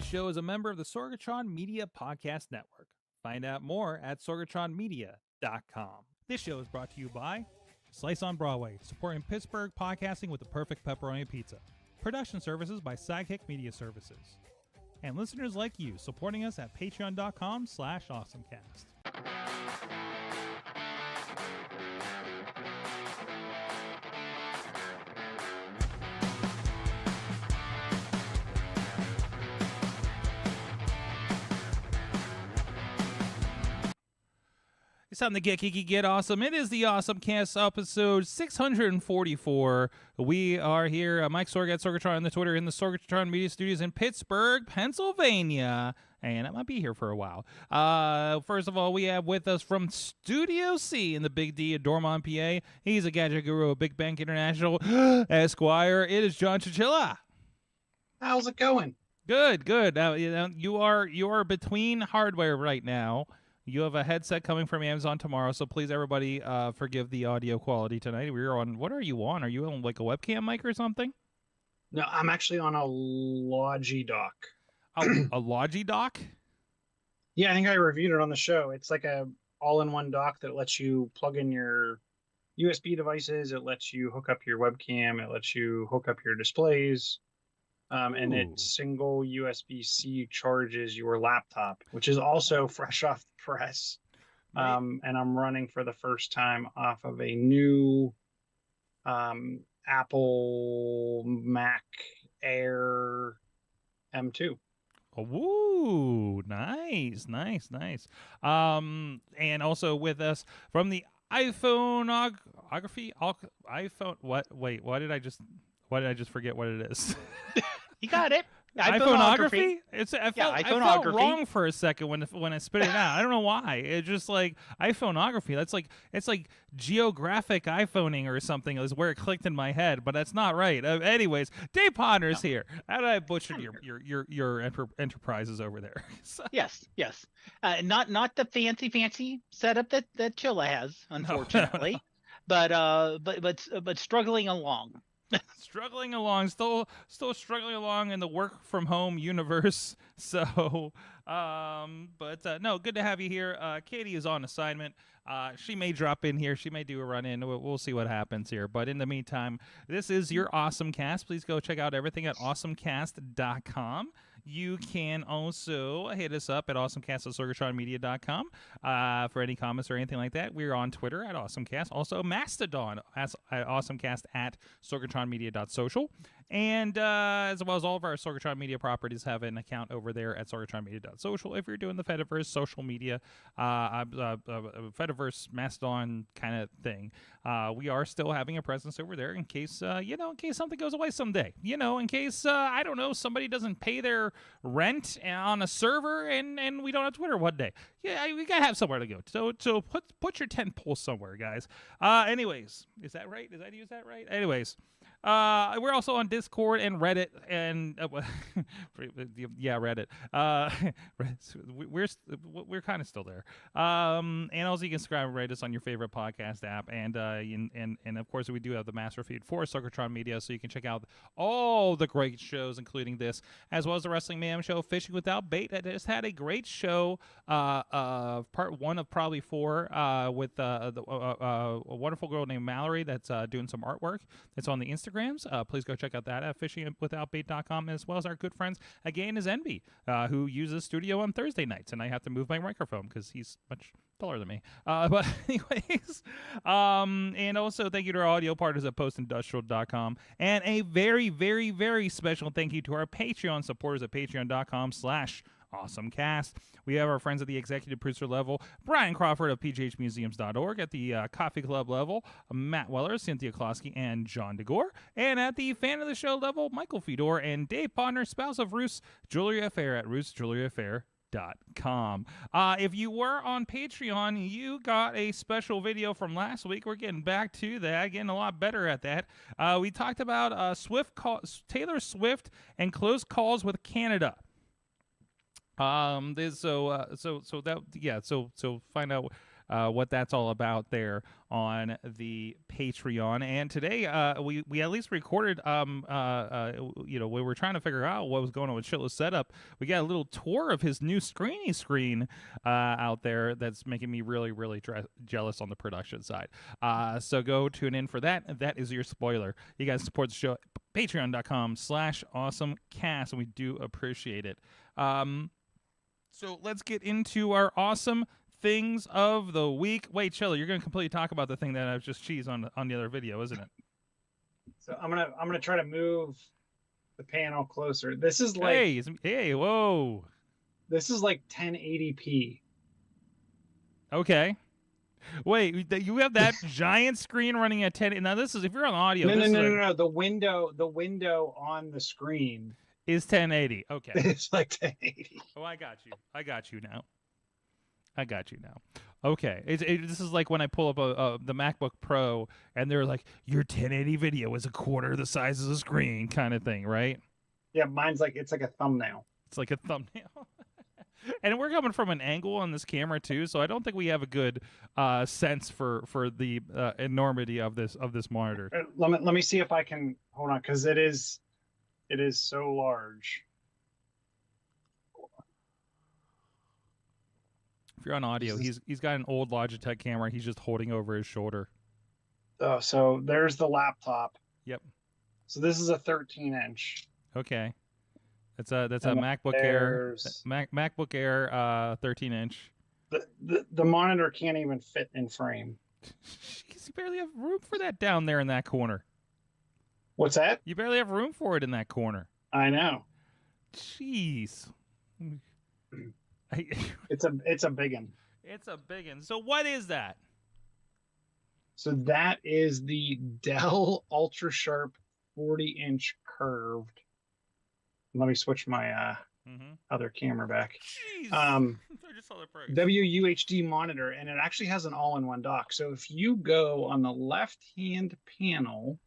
Show is a member of the Sorgatron Media Podcast Network. Find out more at sorgatronmedia.com. This show is brought to you by Slice on Broadway, supporting Pittsburgh podcasting with the perfect pepperoni pizza. Production services by Sidekick Media Services. And listeners like you, supporting us at patreon.com/awesomecast. It's time to get geeky, get awesome. It is the AwesomeCast episode 644. We are here, Mike Sorg at Sorgatron on the Twitter in the Sorgatron Media Studios in Pittsburgh, Pennsylvania. And I might be here for a while. First of all, we have with us from Studio C in the Big D at Dormont, PA. He's a gadget guru of Big Bank International Esquire. It is John Chichilla. How's it going? Good, good. You are between hardware right now. You have a headset coming from Amazon tomorrow, so please, everybody, forgive the audio quality tonight. We're on, what are you on? Are you on, like, a webcam mic or something? No, I'm actually on a Logi dock. A Logi dock? Yeah, I think I reviewed it on the show. It's like a all-in-one dock that lets you plug in your USB devices. It lets you hook up your webcam. It lets you hook up your displays. And it single USB-C charges your laptop, which is also fresh off the press. Right. And I'm running for the first time off of a new Apple Mac Air M2. Ooh, nice. And also with us from the iPhoneography, what? Wait, why did I just forget what it is? You got it. iPhoneography? I felt wrong for a second when I spit it out. I don't know why. It's just like iPhoneography. It's like geographic iPhoning or something is where it clicked in my head, but that's not right. Anyways, Dave Potter's here. How did I butcher your enterprises over there? Yes. Not the fancy setup that Chilla has, unfortunately, no. but struggling along. Struggling along, still struggling along in the work from home universe. So, no, good to have you here. Katie is on assignment. She may drop in here. She may do a run in. We'll see what happens here. But in the meantime, this is your AwesomeCast. Please go check out everything at awesomecast.com. You can also hit us up at awesomecast@sorgatronmedia.com for any comments or anything like that. We're on Twitter at AwesomeCast. Also, Mastodon at AwesomeCast at sorgatronmedia.social. And as well as all of our Sorgatron Media properties have an account over there at sorgatronmedia.social. If you're doing the Fediverse social media, Fediverse Mastodon kind of thing, we are still having a presence over there in case, in case something goes away someday. In case, I don't know, somebody doesn't pay their rent on a server and we don't have Twitter one day. Yeah, we got to have somewhere to go. So put your tent pole somewhere, guys. Anyways, is that right? Did I use that right? Anyways. We're also on Discord and Reddit and Reddit. We're kind of still there. And also you can subscribe and rate us on your favorite podcast app, and of course we do have the master feed for Sorgatron Media, so you can check out all the great shows, including this, as well as the Wrestling Mayhem show, Fishing Without Bait. That just had a great show, part 1 of probably 4, with a wonderful girl named Mallory that's doing some artwork. It's on the Instagrams. Please go check out that at fishingwithoutbait.com, as well as our good friends again is Envy, who uses studio on Thursday nights, and I have to move my microphone because he's much taller than me. But anyways, and also thank you to our audio partners at postindustrial.com, and a very, very, very special thank you to our Patreon supporters at patreon.com/AwesomeCast. We have our friends at the executive producer level, Brian Crawford of pghmuseums.org, at the coffee club level, Matt Weller, Cynthia Klosky, and John DeGore, and at the fan of the show level, Michael Fedor and Dave Podner, spouse of Roos Jewelry Affair at roosjewelryaffair.com. If you were on Patreon, you got a special video from last week. We're getting back to that, getting a lot better at that. We talked about Taylor Swift and close calls with Canada. So find out what that's all about there on the Patreon. And today we at least recorded we were trying to figure out what was going on with Shiloh's setup. We got a little tour of his new screen out there that's making me really, really jealous on the production side. So go tune in for that. That is your spoiler. You guys support the show at patreon.com/awesomecast, and we do appreciate it. So let's get into our awesome things of the week. Wait, Chilla, you're going to completely talk about the thing that I was just cheese on the other video, isn't it? So I'm gonna try to move the panel closer. This is like whoa. This is like 1080p. Okay. Wait, you have that giant screen running at 10. Now this is if you're on audio. No. The window on the screen is 1080. Okay. It's like 1080. Oh, I got you now. Okay. This is like when I pull up the MacBook Pro and they're like, your 1080 video is a quarter the size of the screen kind of thing, right? Yeah, mine's like, it's like a thumbnail. It's like a thumbnail. And we're coming from an angle on this camera too, so I don't think we have a good sense for the enormity of this monitor. Let me see if I can hold on, because it is so large. If you're on audio, he's got an old Logitech camera. He's just holding over his shoulder. Oh, so there's the laptop. Yep. So this is a 13-inch. Okay. That's a MacBook Air. MacBook Air 13-inch. The monitor can't even fit in frame. You barely have room for that down there in that corner. What's that? You barely have room for it in that corner. I know. Jeez. It's a big one. It's a big one. So what is that? So that is the Dell Ultra Sharp 40-inch curved. Let me switch my other camera back. Jeez. I just saw the price. WUHD monitor, and it actually has an all-in-one dock. So if you go on the left-hand panel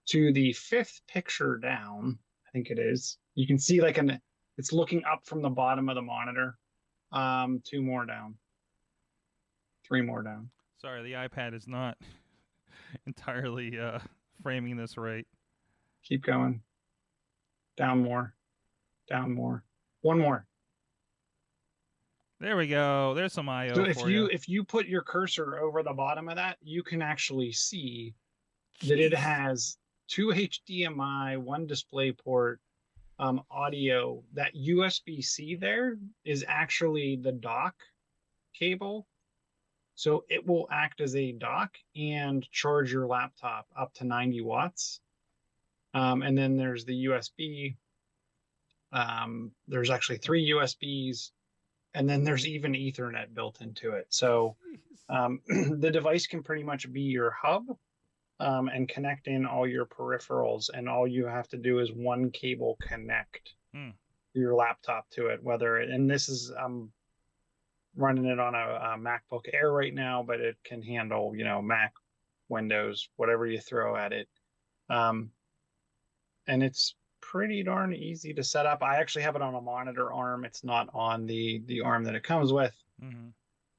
to the 5th picture down, I think it is, you can see like it's looking up from the bottom of the monitor. 2 more down. 3 more down. Sorry, the iPad is not entirely framing this right. Keep going. Down more. Down more. 1 more. There we go. There's some I/O so for you. If you put your cursor over the bottom of that, you can actually see that it has 2 HDMI, 1 DisplayPort, audio. That USB-C there is actually the dock cable. So it will act as a dock and charge your laptop up to 90 watts. And then there's the USB. There's actually 3 USBs. And then there's even Ethernet built into it. So the device can pretty much be your hub and connect in all your peripherals. And all you have to do is 1 cable connect your laptop to it. And this is, I'm running it on a MacBook Air right now, but it can handle, Mac, Windows, whatever you throw at it. Um, and it's pretty darn easy to set up. I actually have it on a monitor arm. It's not on the arm that it comes with,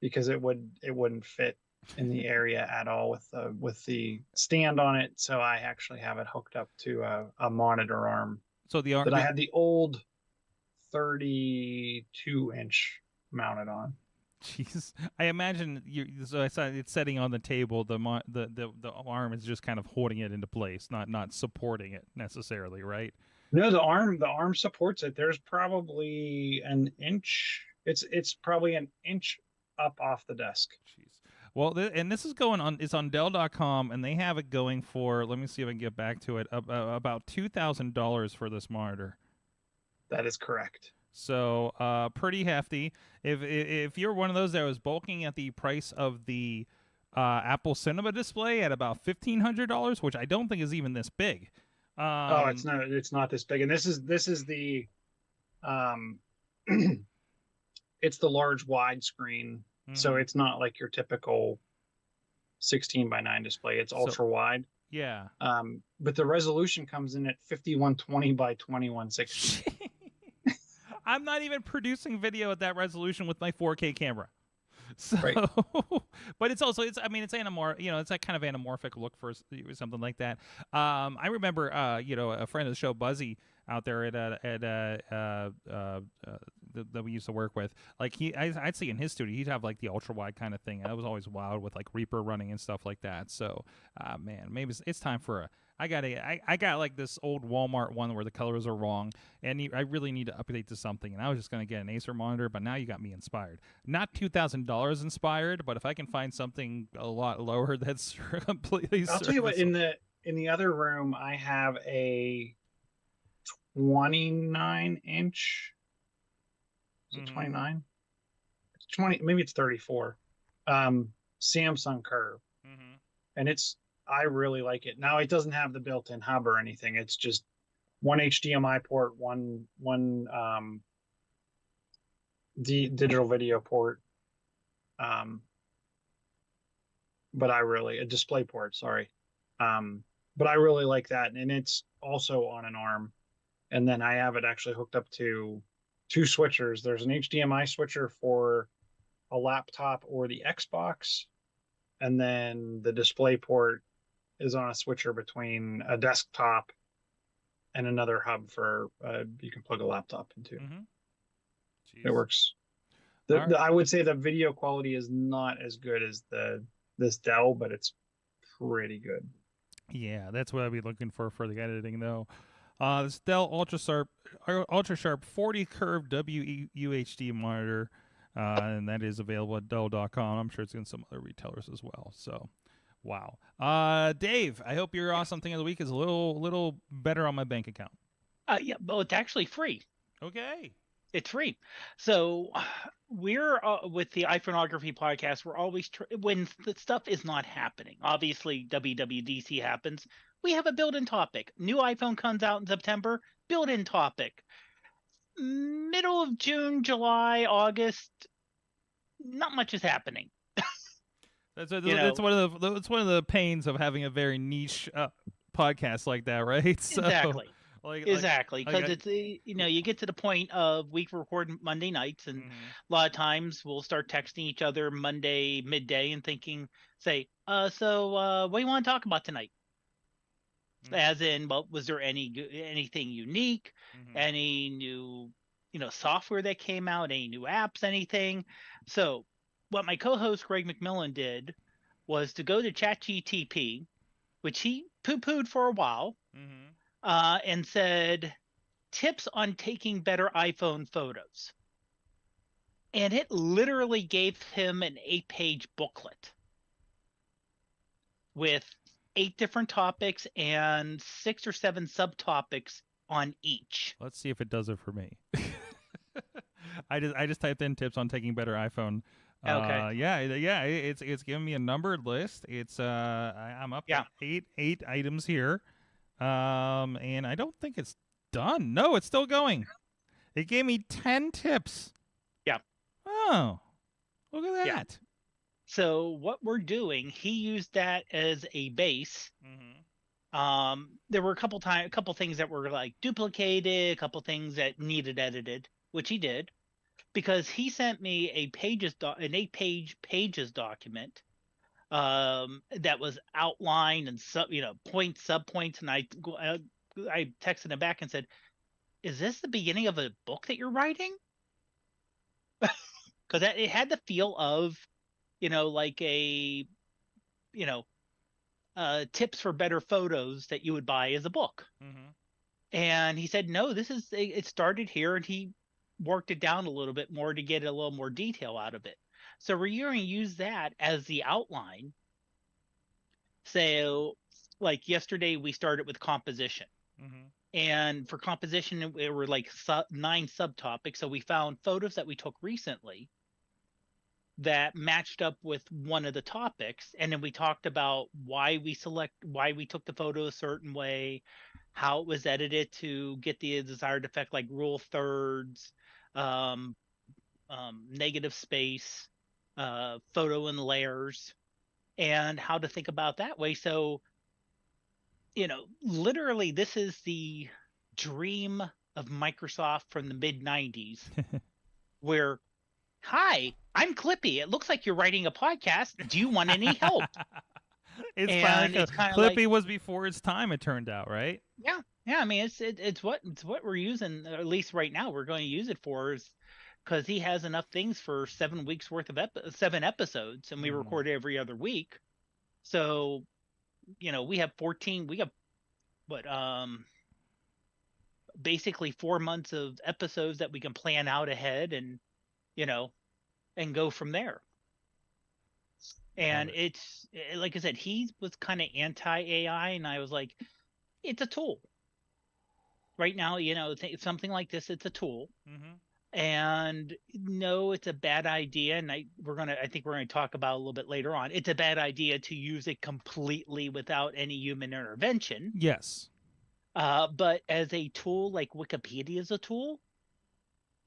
because it wouldn't fit in the area at all with the stand on it. So I actually have it hooked up to a monitor arm. So the arm that I had the old 32-inch mounted on. Jeez, I imagine so I saw it's setting on the table. The arm is just kind of holding it into place, not supporting it necessarily, right? No, the arm supports it. There's probably an inch. It's probably an inch up off the desk. Jeez. Well, and this is going on. It's on Dell.com, and they have it going for. Let me see if I can get back to it. About $2,000 for this monitor. That is correct. So, pretty hefty. If you're one of those that was bulking at the price of the Apple Cinema display at about $1,500, which I don't think is even this big. It's not this big, and this is the, it's the large widescreen, so it's not like your typical 16:9 display. It's ultra wide. Yeah. But the resolution comes in at 5120 by 2160. I'm not even producing video at that resolution with my 4K camera. So, right. But it's anamorphic, it's that kind of anamorphic look for something like that. I remember, a friend of the show, Buzzy, out there that we used to work with. Like I'd see in his studio, he'd have like the ultra wide kind of thing. That was always wild with like Reaper running and stuff like that. So, man, maybe it's time for I got like this old Walmart one where the colors are wrong, and I really need to update to something. And I was just gonna get an Acer monitor, but now you got me inspired. Not $2,000 inspired, but if I can find something a lot lower that's completely. I'll tell you what. In the other room, I have a 29-inch. Is it 29? It's 20. Maybe it's 34. Samsung Curve, and I really like it. Now it doesn't have the built-in hub or anything. It's just one HDMI port, one digital video port. But a display port, sorry. But I really like that, and it's also on an arm. And then I have it actually hooked up to two switchers. There's an HDMI switcher for a laptop or the Xbox, and then the display port is on a switcher between a desktop and another hub for you can plug a laptop into. It works. I would say the video quality is not as good as this Dell, but it's pretty good. Yeah, that's what I'd be looking for the editing, though. This Dell Ultra Sharp 40 curve WUHD monitor, and that is available at Dell.com. I'm sure it's in some other retailers as well. So, wow. Dave, I hope your awesome thing of the week is a little better on my bank account. Yeah, well, it's actually free. Okay. It's free. So we're with the iPhoneography podcast. We're always when the stuff is not happening. Obviously, WWDC happens. We have a built-in topic. New iPhone comes out in September. Built-in topic. Middle of June, July, August. Not much is happening. That's one of the pains of having a very niche podcast like that, right? So, exactly. Exactly, because it's you get to the point of we record Monday nights, and a lot of times we'll start texting each other Monday midday and say, so what do you want to talk about tonight? As in, well, was there anything unique, any new software that came out, any new apps, anything? So what my co-host Greg McMillan did was to go to ChatGTP, which he poo-pooed for a while. And said, tips on taking better iPhone photos. And it literally gave him an 8-page booklet with 8 different topics and 6 or 7 subtopics on each. Let's see if it does it for me. I just typed in tips on taking better iPhone. Okay. Yeah. It's giving me a numbered list. It's I'm up to 8 items here. And I don't think it's done. No, it's still going. It gave me 10 tips. Yeah. Oh, look at that. Yeah. So what we're doing, he used that as a base There were a couple things that were like duplicated, a couple things that needed edited, which he did, because he sent me an 8-page document that was outlined and points, subpoints, and I texted him back and said, "Is this the beginning of a book that you're writing?" Because it had the feel of, like a, tips for better photos that you would buy as a book. Mm-hmm. And he said, "No, it started here," and he worked it down a little bit more to get a little more detail out of it. So we're going to use that as the outline. So, like yesterday, we started with composition. Mm-hmm. And for composition, it were like 9 subtopics. So we found photos that we took recently that matched up with one of the topics. And then we talked about why we took the photo a certain way, how it was edited to get the desired effect, like rule thirds, negative space, photo in layers, and how to think about that way. So, literally, this is the dream of Microsoft from the mid-90s, where, "Hi, I'm Clippy. It looks like you're writing a podcast. Do you want any help?" Clippy was before its time, it turned out, right? Yeah. I mean, it's what we're using, at least right now. We're going to use it for, is because he has enough things for 7 weeks worth of 7 episodes, and we record every other week. So, we have 14. We have basically 4 months of episodes that we can plan out ahead, and and go from there. And it's like I said, he was kind of anti-AI, and I was like, it's a tool. Right now, something like this, it's a tool. Mm-hmm. And no, it's a bad idea. And I think we're gonna talk about a little bit later on. It's a bad idea to use it completely without any human intervention. Yes. But as a tool, like Wikipedia is a tool,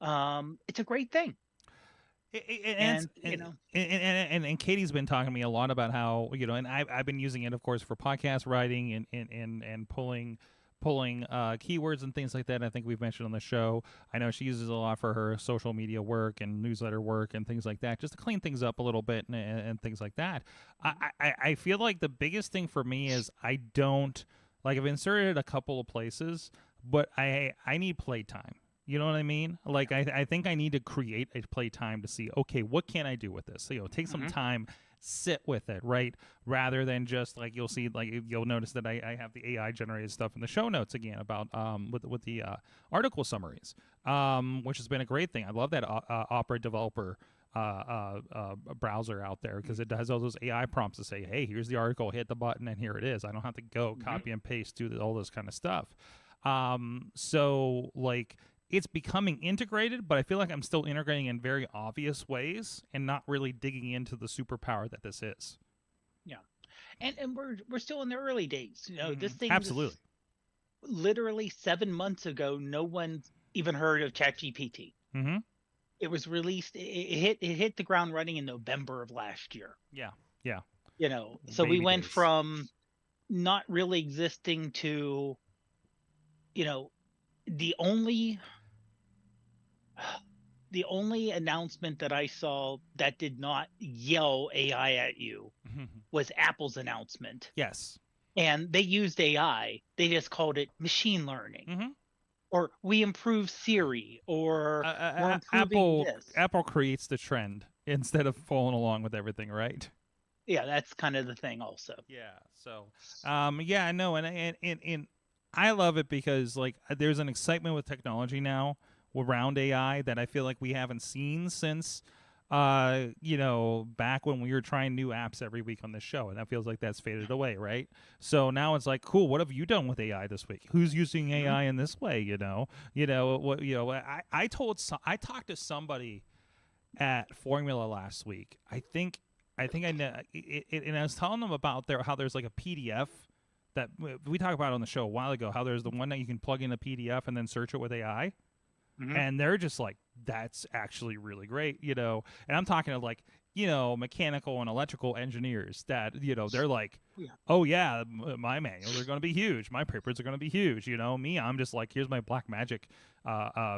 it's a great thing. And Katie's been talking to me a lot about how, and I've been using it, of course, for podcast writing and pulling keywords and things like that. I think we've mentioned on the show. I know she uses it a lot for her social media work and newsletter work and things like that, just to clean things up a little bit and things like that. I feel like the biggest thing for me is I've inserted a couple of places, but I need playtime. You know what I mean? Like, I think I need to create a playtime to see, okay, what can I do with this? So, take some time, sit with it, right? Rather than just, like, you'll notice that I have the AI generated stuff in the show notes again about with the article summaries, which has been a great thing. I love that Opera developer browser out there, because it has all those AI prompts to say, hey, here's the article, hit the button, and here it is. I don't have to go copy and paste, do all this kind of stuff. So, like, it's becoming integrated, but I feel like I'm still integrating in very obvious ways and not really digging into the superpower that this is. Yeah. And we're still in the early days. This thing absolutely. Literally 7 months ago, no one even heard of ChatGPT. Mm-hmm. It was released. It hit the ground running in November of last year. Yeah. So we went from not really existing to, the only announcement that I saw that did not yell AI at you was Apple's announcement. Yes. And they used AI. They just called it machine learning. Or we improved Siri, or we're improving this. Apple creates the trend instead of following along with everything, right? Yeah, that's kind of the thing also. Yeah. So, no, and I love it because, like, there's an excitement with technology now around AI that I feel like we haven't seen since, back when we were trying new apps every week on this show, and that feels like that's faded away, right? So now it's like, cool, what have you done with AI this week? Who's using AI in this way? I talked to somebody at Formula last week. I think I know, and I was telling them about how there's like a PDF that we talked about on the show a while ago, how there's the one that you can plug in a PDF and then search it with AI. And they're just like that's actually really great, and I'm talking to like, mechanical and electrical engineers that, they're like, oh yeah, my manuals are going to be huge. My papers are going to be huge. Me, I'm just like, here's my Blackmagic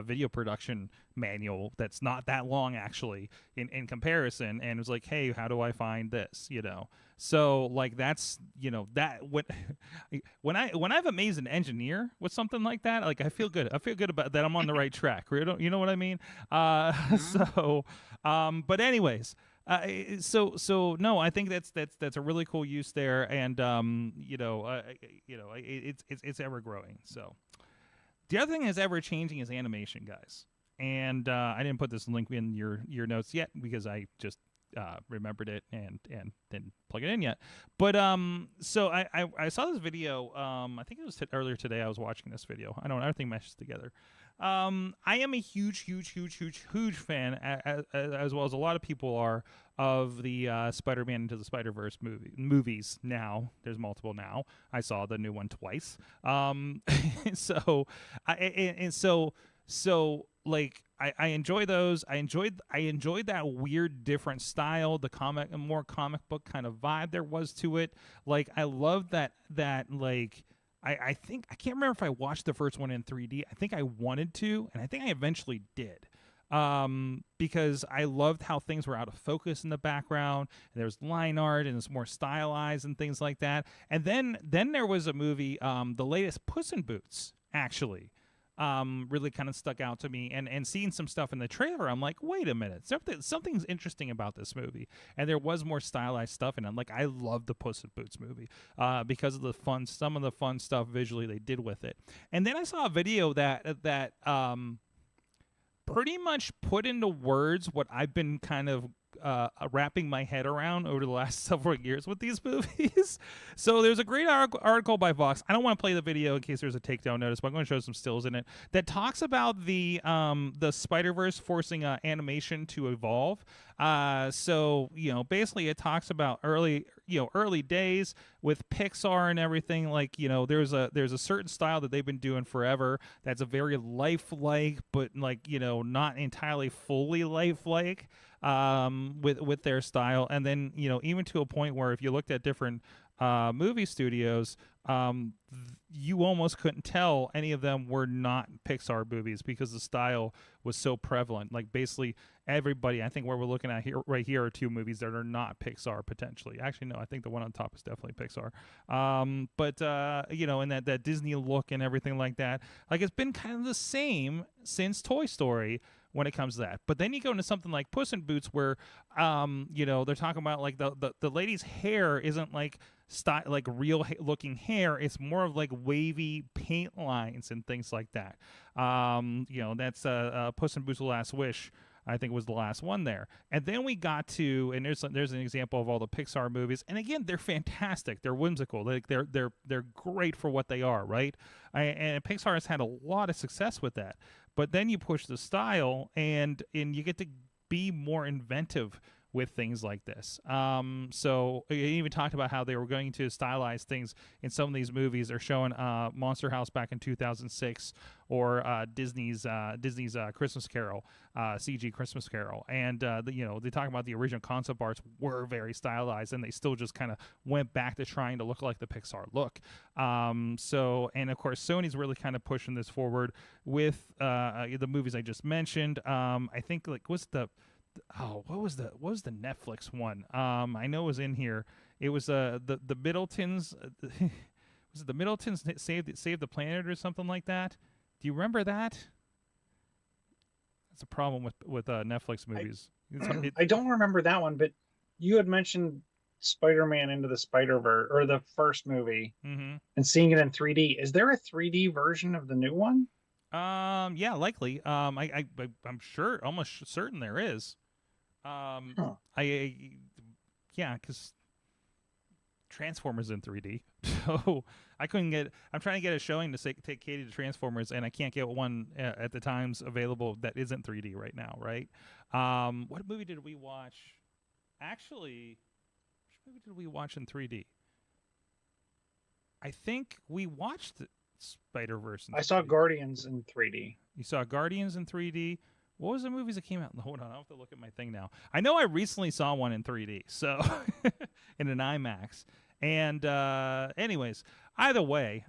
video production manual that's not that long actually in comparison. And it's like, hey, how do I find this? So like that's that when I've amazed an engineer with something like that, like I feel good about that. I'm on the right track. You know what I mean? So but anyways, so no, I think that's a really cool use there, and it's ever growing. So the other thing that's ever changing is animation, guys. And I didn't put this link in your notes yet because I just remembered it and didn't plug it in yet. But so I saw this video. I think it was earlier today. I was watching this video. I don't know. Everything meshes together. I am a huge fan, as well as a lot of people are, of the Spider-Man Into the Spider-Verse movies. Now there's multiple. Now I saw the new one twice. So like I enjoy those. I enjoyed that weird different style, the more comic book kind of vibe there was to it. Like I love that like I think I can't remember if I watched the first one in 3D. I think I wanted to, and I think I eventually did. Because I loved how things were out of focus in the background, and there was line art and it's more stylized and things like that. And then there was a movie, the latest Puss in Boots, actually. Really kind of stuck out to me, and seeing some stuff in the trailer, I'm like, wait a minute, something's interesting about this movie, and there was more stylized stuff, and I'm like, I love the Puss in Boots movie, because of some of the fun stuff visually they did with it. And then I saw a video that pretty much put into words what I've been kind of wrapping my head around over the last several years with these movies. So there's a great article by Vox. I don't want to play the video in case there's a takedown notice, but I'm going to show some stills in it that talks about the Spider-Verse forcing animation to evolve. So basically it talks about early days with Pixar and everything. Like, there's a certain style that they've been doing forever that's a very lifelike, but like, not entirely fully lifelike, with their style. And then, even to a point where if you looked at different movie studios, you almost couldn't tell any of them were not Pixar movies because the style was so prevalent. Like basically everybody, I think what we're looking at right here are two movies that are not Pixar potentially. Actually, no, I think the one on top is definitely Pixar. But and that Disney look and everything like that, like it's been kind of the same since Toy Story when it comes to that. But then you go into something like Puss in Boots where, they're talking about like the lady's hair isn't like like real looking hair. It's more of like wavy paint lines and things like that. That's Puss in Boots: The Last Wish. I think it was the last one there. And then we got to, and there's an example of all the Pixar movies. And again, they're fantastic. They're whimsical. Like they're great for what they are, right? And Pixar has had a lot of success with that. But then you push the style, and you get to be more inventive with things like this. So you even talked about how they were going to stylize things in some of these movies. They're showing Monster House back in 2006, or Disney's Christmas Carol, CG Christmas Carol, and they talk about the original concept arts were very stylized, and they still just kind of went back to trying to look like the Pixar look. So, and of course, Sony's really kind of pushing this forward with the movies I just mentioned. I think what was the Netflix one? I know it was in here. It was the Middletons. Was it the Middletons save the planet or something like that? Do you remember that? That's a problem with Netflix movies. I don't remember that one, but you had mentioned Spider-Man Into the Spider-Verse, or the first movie, and seeing it in 3D. Is there a 3D version of the new one? Yeah, likely. I'm sure, almost certain there is. Because Transformers in 3D. So I couldn't get. I'm trying to get a showing to take Katie to Transformers, and I can't get one at the times available that isn't 3D right now. Right? What movie did we watch? Actually, which movie did we watch in 3D? I think we watched Spider-Verse. I saw Guardians in 3D. You saw Guardians in 3D. What was the movies that came out? Hold on, I'll have to look at my thing now. I know I recently saw one in 3D, so in an IMAX. And anyways, either way,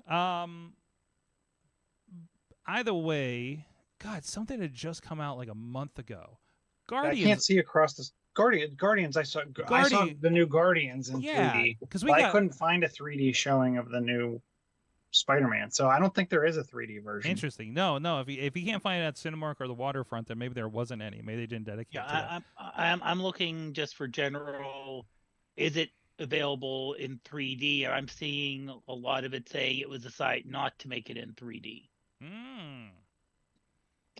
God, something had just come out like a month ago. Guardians. I can't see across the Guardians. I saw the new Guardians in 3D because I couldn't find a 3D showing of the new Spider-Man, so I don't think there is a 3D version. Interesting. No. If you can't find it at Cinemark or the Waterfront, then maybe there wasn't any. Maybe they didn't dedicate to it. I'm looking just for general. Is it available in 3D? I'm seeing a lot of it saying it was a site not to make it in 3D.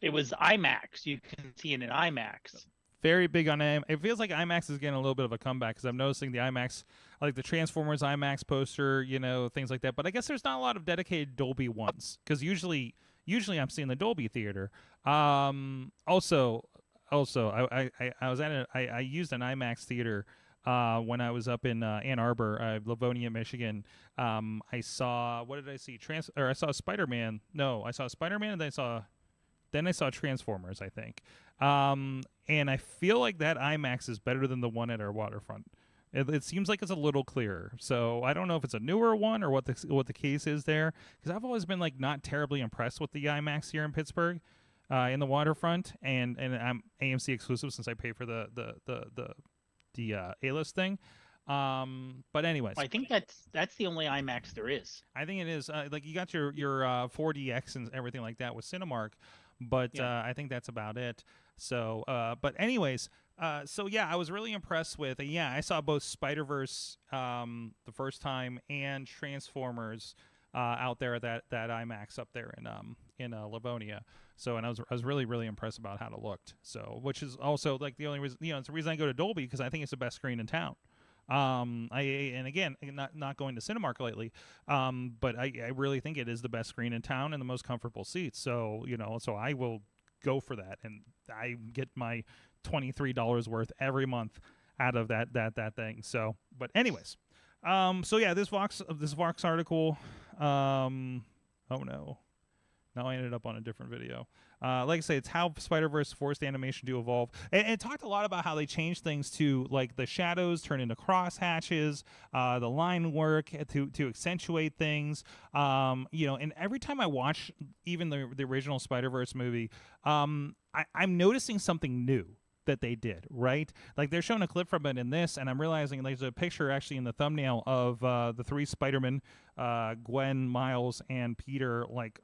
It was IMAX. You can see it in IMAX. Very big on IMAX. It feels like IMAX is getting a little bit of a comeback because I'm noticing the IMAX, like the Transformers IMAX poster, things like that. But I guess there's not a lot of dedicated Dolby ones because usually I'm seeing the Dolby theater. Also, I was at I used an IMAX theater when I was up in Ann Arbor, Livonia, Michigan. I saw, what did I see? I saw Spider-Man. No, I saw Spider-Man, and then I saw Transformers, I think. And I feel like that IMAX is better than the one at our Waterfront. It seems like it's a little clearer. So I don't know if it's a newer one or what the case is there. Because I've always been like not terribly impressed with the IMAX here in Pittsburgh, in the Waterfront, and I'm AMC exclusive since I pay for the A-list thing. But anyways, I think that's the only IMAX there is. I think it is. Like you got your 4DX and everything like that with Cinemark. But I think that's about it. So, but anyways, so yeah, I was really impressed with. I saw both Spiderverse the first time and Transformers out there at that IMAX up there in Livonia. So, and I was really really impressed about how it looked. So, which is also like the only reason, it's the reason I go to Dolby, because I think it's the best screen in town. And again, not going to Cinemark lately, but I really think it is the best screen in town and the most comfortable seats. So, so I will go for that, and I get my $23 worth every month out of that thing. So, but anyways, so yeah, this Vox article, oh no. Now I ended up on a different video. Like I say, it's how Spider-Verse forced animation to evolve. And it talked a lot about how they changed things to, like, the shadows turn into crosshatches, the line work to accentuate things. And every time I watch even the original Spider-Verse movie, I'm noticing something new that they did, right? Like, they're showing a clip from it in this, and I'm realizing there's a picture actually in the thumbnail of the three Spider-Men, Gwen, Miles, and Peter, like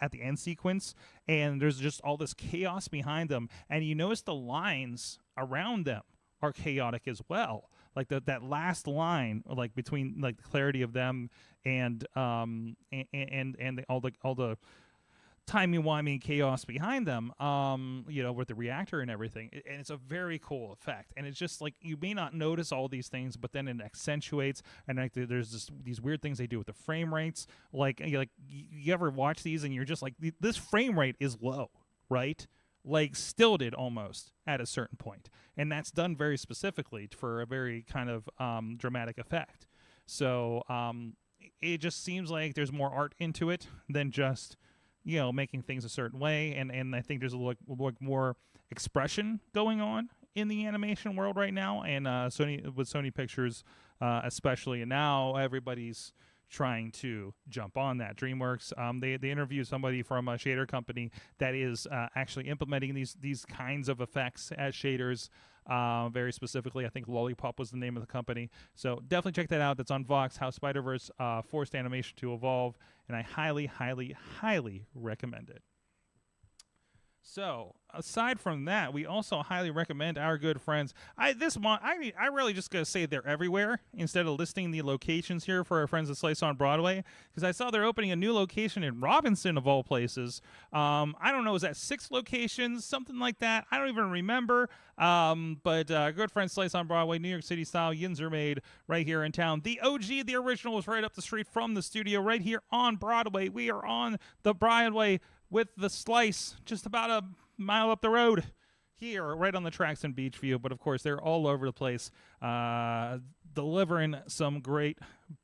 at the end sequence, and there's just all this chaos behind them, and you notice the lines around them are chaotic as well. Like that last line, like between like the clarity of them and all the timey-wimey chaos behind them, with the reactor and everything. And it's a very cool effect. And it's just like, you may not notice all these things, but then it accentuates. And like, there's just these weird things they do with the frame rates. Like you ever watch these and you're just like, this frame rate is low, right? Like stilted almost at a certain point. And that's done very specifically for a very kind of dramatic effect. So it just seems like there's more art into it than just making things a certain way, and I think there's a look more expression going on in the animation world right now, and Sony Pictures especially, and now everybody's trying to jump on that. DreamWorks, they interviewed somebody from a shader company that is actually implementing these kinds of effects as shaders. Very specifically, I think Lollipop was the name of the company. So definitely check that out. That's on Vox, how Spider-Verse forced animation to evolve, and I highly, highly, highly recommend it. So, aside from that, we also highly recommend our good friends. I really just gotta say they're everywhere instead of listing the locations here for our friends at Slice on Broadway, because I saw they're opening a new location in Robinson of all places. I don't know, is that 6 locations, something like that? I don't even remember. But good friends Slice on Broadway, New York City style, yins are made right here in town. The OG, the original, is right up the street from the studio, right here on Broadway. We are on the Broadway with the Slice, just about a mile up the road here, right on the tracks in Beachview. But, of course, they're all over the place, delivering some great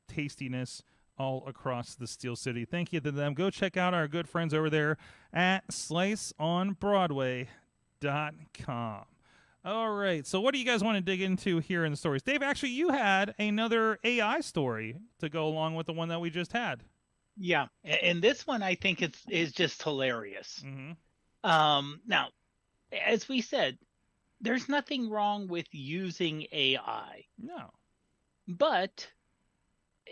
tastiness all across the Steel City. Thank you to them. Go check out our good friends over there at sliceonbroadway.com. .com. All right. So what do you guys want to dig into here in the stories? Dave, actually, you had another AI story to go along with the one that we just had. Yeah. And this one I think is just hilarious. Mm-hmm. Now, as we said, there's nothing wrong with using AI. No. But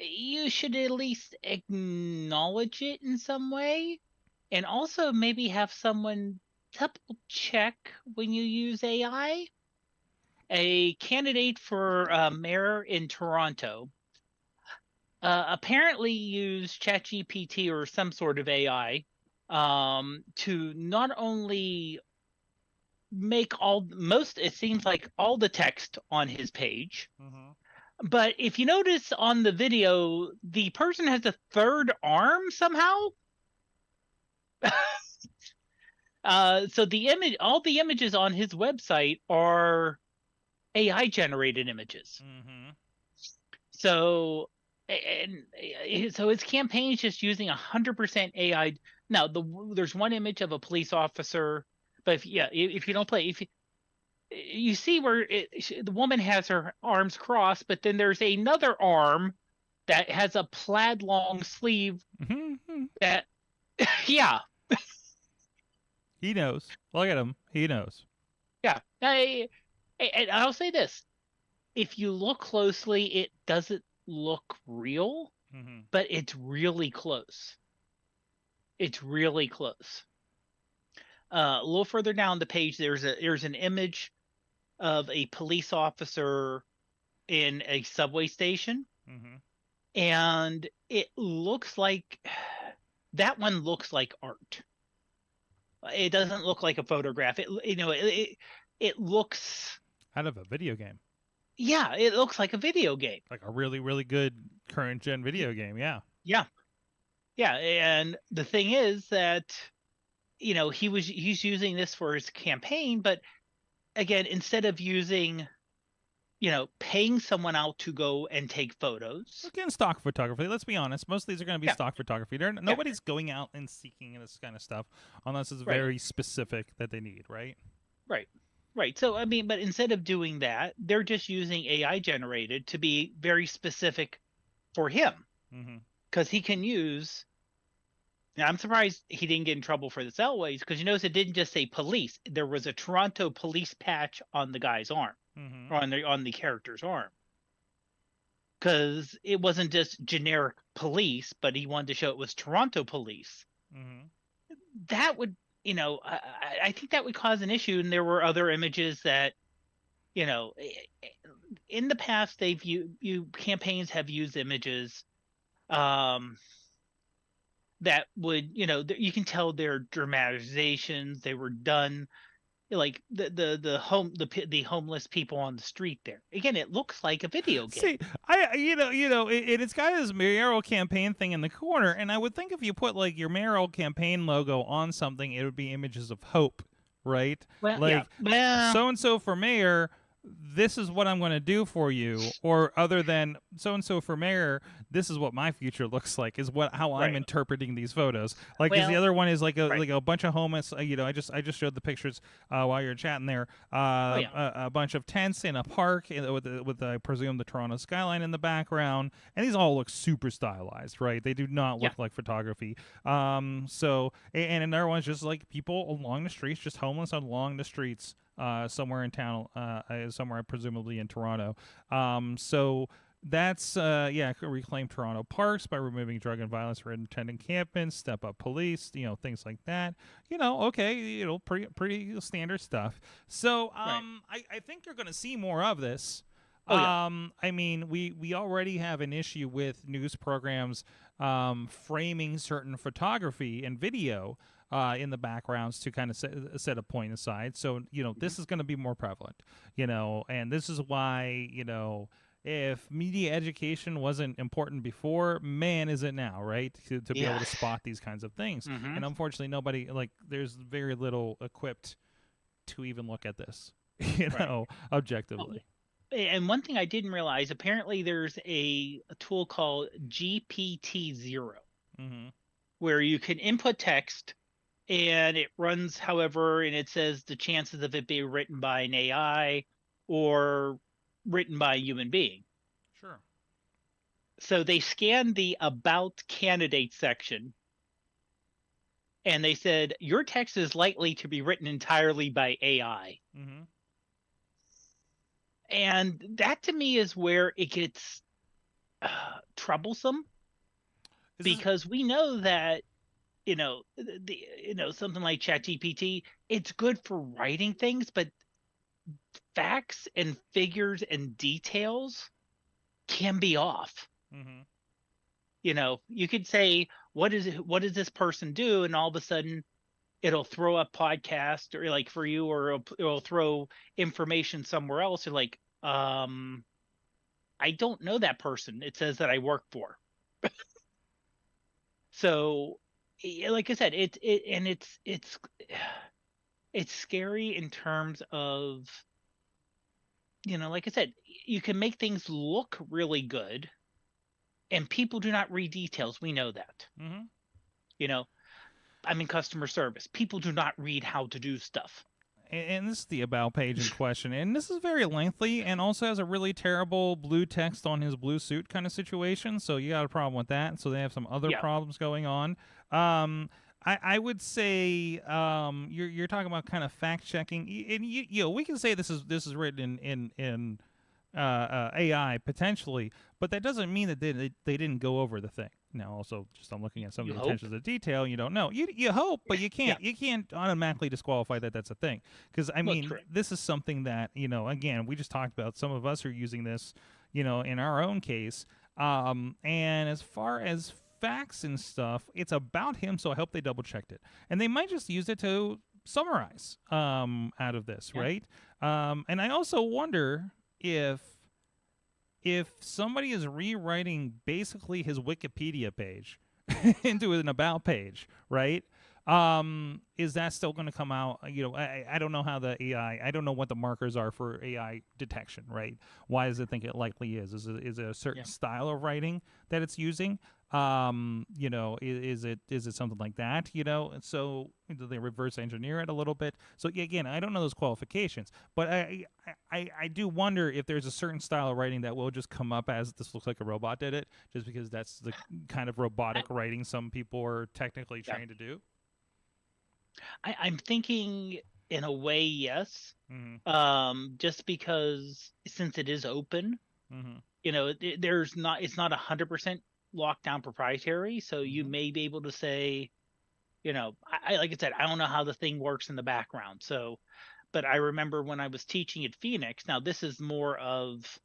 you should at least acknowledge it in some way, and also maybe have someone double check when you use AI. A candidate for mayor in Toronto apparently used ChatGPT or some sort of AI to not only make it seems like all the text on his page. Mm-hmm. But if you notice on the video, the person has a third arm somehow. So all the images on his website are AI generated images. Mm-hmm. So his campaign is just using 100% AI. Now there's one image of a police officer, but if you don't play, you see where the woman has her arms crossed, but then there's another arm that has a plaid long sleeve. Mm-hmm. That, yeah. He knows. Look at him. He knows. Yeah. And I'll say this. If you look closely, it doesn't look real, but it's really close. It's really close. A little further down the page, there's an image of a police officer in a subway station, and it looks like that one looks like art. It doesn't look like a photograph. It looks out of a video game. Yeah, it looks like a video game, like a really, really good current gen video game. Yeah. And the thing is that he's using this for his campaign, but again, instead of using, paying someone out to go and take photos. Again, stock photography. Let's be honest. Most of these are going to be stock photography. Nobody's going out and seeking this kind of stuff unless it's very specific that they need, right? Right. So, but instead of doing that, they're just using AI generated to be very specific for him. Because he can use... Now, I'm surprised he didn't get in trouble for this Elways, because you notice it didn't just say police. There was a Toronto police patch on the guy's arm, or on the character's arm. Because it wasn't just generic police, but he wanted to show it was Toronto police. That would, I think that would cause an issue. And there were other images that, in the past, campaigns have used images that would, you can tell they're dramatizations. They were done like the homeless people on the street there. Again, it looks like a video game. See, it's got this mayoral campaign thing in the corner, and I would think if you put like your mayoral campaign logo on something, it would be images of hope, right? Well, so and so for mayor, this is what I'm going to do for you, or other than so and so for mayor, this is what my future looks like, is how I'm interpreting these photos. Like, the other one is like a bunch of homeless. I just showed the pictures while you're chatting there. A bunch of tents in a park with I presume the Toronto skyline in the background, and these all look super stylized, right? They do not look like photography. And another one's just like people along the streets, just homeless along the streets. Somewhere in town, somewhere presumably in Toronto. So that's reclaim Toronto parks by removing drug and violence related encampments, step up police, things like that. Pretty standard stuff. So I think you're going to see more of this. We already have an issue with news programs framing certain photography and video in the backgrounds to kind of set a point aside. So, this is going to be more prevalent, and this is why, if media education wasn't important before, man, is it now, right? To be able to spot these kinds of things. And unfortunately, there's very little equipped to even look at this, objectively. And one thing I didn't realize, apparently there's a tool called GPT-0 where you can input text and it runs, however, and it says the chances of it being written by an AI or written by a human being. Sure. So they scanned the about candidate section, and they said your text is likely to be written entirely by AI. Mm-hmm. And that to me is where it gets troublesome, because we know that something like ChatGPT, it's good for writing things, but facts and figures and details can be off. Mm-hmm. You could say, what does this person do, and all of a sudden it'll throw a podcast, or like for you, or it'll throw information somewhere else. You're like, I don't know that person. It says that I work for. So, like I said, it's scary in terms of, like I said, you can make things look really good, and people do not read details. We know that. Mm-hmm. I'm in customer service. People do not read how to do stuff. And this is the about page in question, and this is very lengthy, and also has a really terrible blue text on his blue suit kind of situation. So you got a problem with that. So they have some other problems going on. I would say you're talking about kind of fact checking, and we can say this is written in AI potentially, but that doesn't mean that they didn't go over the thing. Now, also, just I'm looking at some of the attention to detail. You don't know. You hope, but you can't. You can't automatically disqualify that that's a thing. Because I mean, this is something that again, we just talked about. Some of us are using this, in our own case. And as far as facts and stuff, it's about him. So I hope they double checked it, and they might just use it to summarize out of this, right? And I also wonder if somebody is rewriting basically his Wikipedia page into an about page, right? Is that still going to come out? I don't know how the AI, I don't know what the markers are for AI detection, right? Why does it think it likely is? Is it a certain style of writing that it's using? Is it something like that? And so do they reverse engineer it a little bit? So again, I don't know those qualifications, but I do wonder if there's a certain style of writing that will just come up as this looks like a robot did it, just because that's the kind of robotic writing some people are technically trained to do. I'm thinking in a way, yes. Just because since it is open, it's not 100% lockdown proprietary, so you may be able to say, I like I said, I don't know how the thing works in the background. So, but I remember when I was teaching at Phoenix. Now this is more of,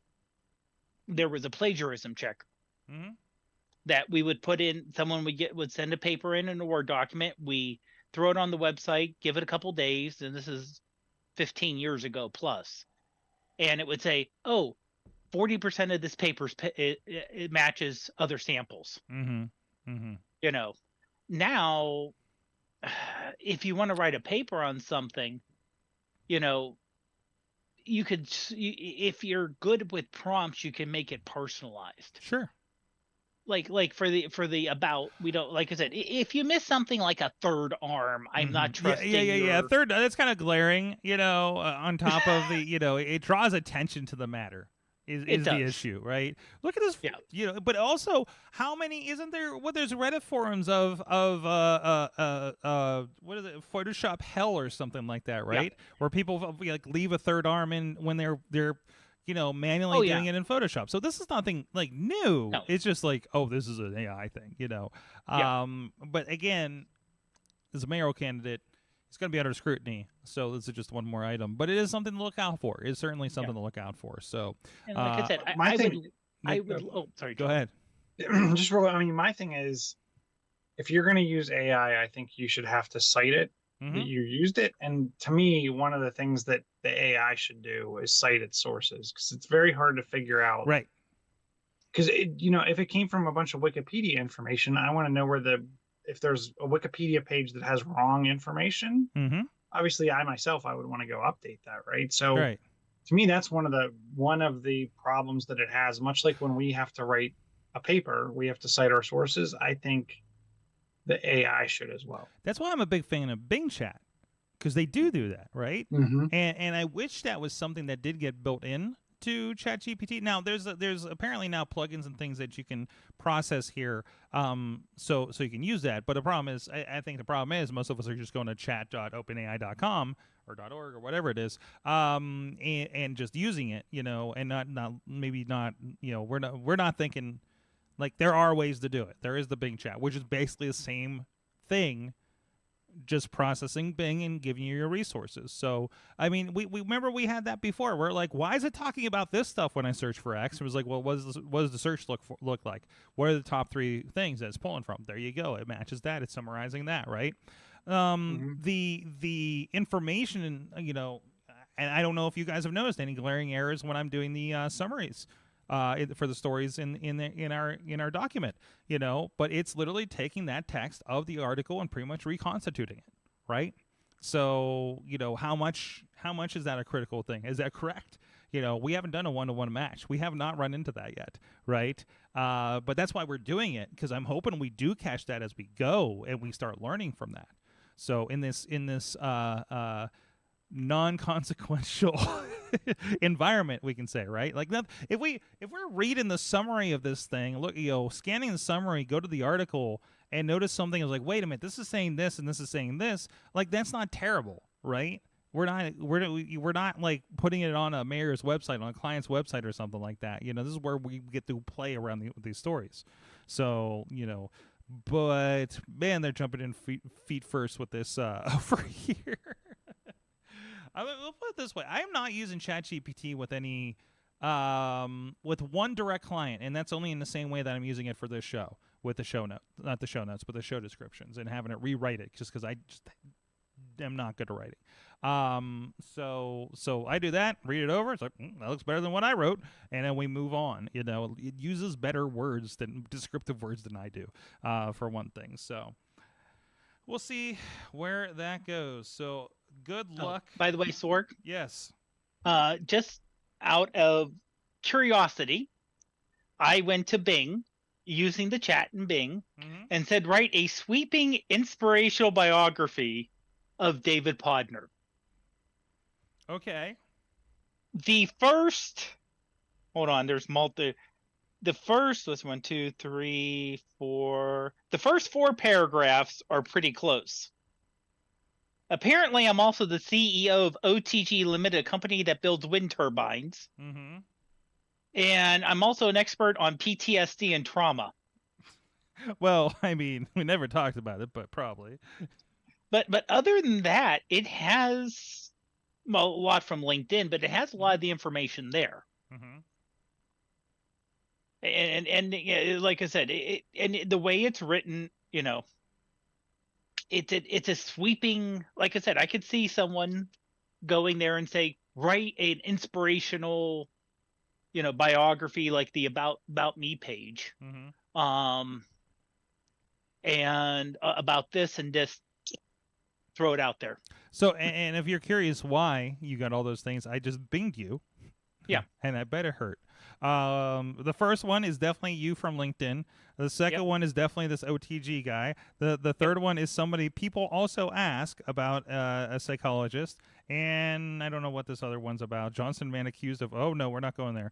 there was a plagiarism check that we would put in. Someone would send a paper in a Word document. We throw it on the website, give it a couple days, and this is 15 years ago plus, and it would say, oh, 40% of this paper it matches other samples. Now, if you want to write a paper on something, you could, if you're good with prompts, you can make it personalized. Sure. Like for the about, we don't, like I said, if you miss something like a third arm, I'm not trusting. Yeah. Third, that's kind of glaring, on top of the, it draws attention to the matter. Is the issue, right? Look at this, but also how many isn't there? There's Reddit forums of what is it, Photoshop hell or something like that, right? Where people like leave a third arm in when they're manually doing it in Photoshop. So this is nothing like new. No. It's just like, oh, this is an AI thing, But again, as a mayoral candidate, it's going to be under scrutiny, so this is just one more item. But it is something to look out for. It's certainly something to look out for. So, and like I said, I would. Oh, sorry. Go ahead. Just real. I mean, my thing is, if you're going to use AI, I think you should have to cite it that you used it. And to me, one of the things that the AI should do is cite its sources, because it's very hard to figure out. Right. Because if it came from a bunch of Wikipedia information, I want to know if there's a Wikipedia page that has wrong information, obviously I would want to go update that, right? So to me, that's one of the problems that it has, much like when we have to write a paper, we have to cite our sources. I think the AI should as well. That's why I'm a big fan of Bing Chat, because they do that, right? Mm-hmm. And I wish that was something that did get built in to ChatGPT. Now there's apparently now plugins and things that you can process here, so you can use that. But the problem is, I think the problem is most of us are just going to chat.openai.com or .org or whatever it is, and just using it, and not maybe not, we're not thinking like there are ways to do it. There is the Bing Chat, which is basically the same thing, just processing Bing and giving you your resources. So, I mean, we remember we had that before. We're like, why is it talking about this stuff when I search for X? It was like, well, what does the search look like? What are the top 3 things that it's pulling from? There you go. It matches that. It's summarizing that, right? The information, and I don't know if you guys have noticed any glaring errors when I'm doing the summaries for the stories in our document, but it's literally taking that text of the article and pretty much reconstituting it, right? So, how much is that a critical thing? Is that correct? We haven't done a 1-to-1 match. We have not run into that yet, right? But that's why we're doing it, because I'm hoping we do catch that as we go and we start learning from that. So in this non-consequential environment, we can say, right? Like, if we're reading the summary of this thing, look, scanning the summary, go to the article and notice something is like, wait a minute, this is saying this and this is saying this. Like, that's not terrible, right? We're not like putting it on a mayor's website, on a client's website or something like that. This is where we get to play around these stories. So, but man, they're jumping in feet first with this over here. We'll put it this way: I am not using ChatGPT with any, with one direct client, and that's only in the same way that I'm using it for this show, with the show note, not the show notes, but the show descriptions, and having it rewrite it just because I just am not good at writing. So I do that, read it over. It's like, that looks better than what I wrote, and then we move on. It uses better descriptive words than I do, for one thing. So we'll see where that goes. So good luck. By the way, Sorg. Yes. Just out of curiosity, I went to Bing using the chat in Bing and said, write a sweeping inspirational biography of David Podner. Okay. The first, hold on, there's the first was 1, 2, 3, 4. The first 4 paragraphs are pretty close. Apparently, I'm also the CEO of OTG Limited, a company that builds wind turbines. Mm-hmm. And I'm also an expert on PTSD and trauma. Well, I mean, we never talked about it, but probably. But other than that, it has a lot from LinkedIn, but it has a lot of the information there. Mm-hmm. And like I said, and the way it's written, it's a sweeping. Like I said, I could see someone going there and say, write an inspirational, biography like the about me page, and about this and this. Throw it out there. So, and if you're curious why you got all those things, I just binged you. Yeah. And I bet it hurt. The first one is definitely you from LinkedIn. The second one is definitely this OTG guy. The third one is somebody people also ask about, a psychologist. And I don't know what this other one's about. Johnson man accused of, oh no, we're not going there.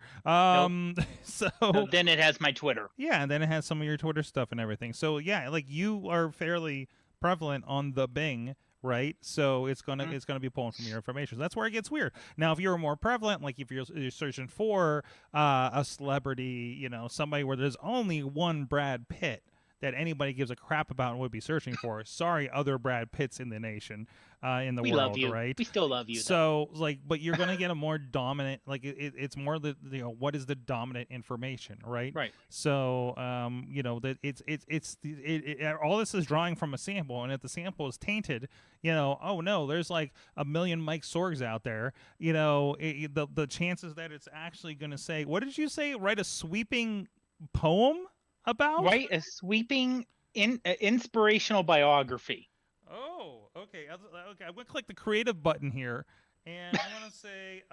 So then it has my Twitter. Yeah, and then it has some of your Twitter stuff and everything. So yeah, like you are fairly prevalent on the Bing, right? So it's gonna be pulling from your information. So that's where it gets weird. Now, if you're more prevalent, like if you're searching for a celebrity, somebody where there's only one Brad Pitt that anybody gives a crap about and would be searching for. Sorry, other Brad Pitts in the nation, in the world, love you. right? We still love you. So, but you're gonna get a more dominant, like it's more the what is the dominant information, right? Right. So, that it's all this is drawing from a sample, and if the sample is tainted, oh no, there's like a million Mike Sorgs out there. The chances that it's actually gonna say, what did you say? Write a sweeping poem about? Write a sweeping inspirational biography. Oh, okay. I'm going to click the creative button here, and I'm going to say,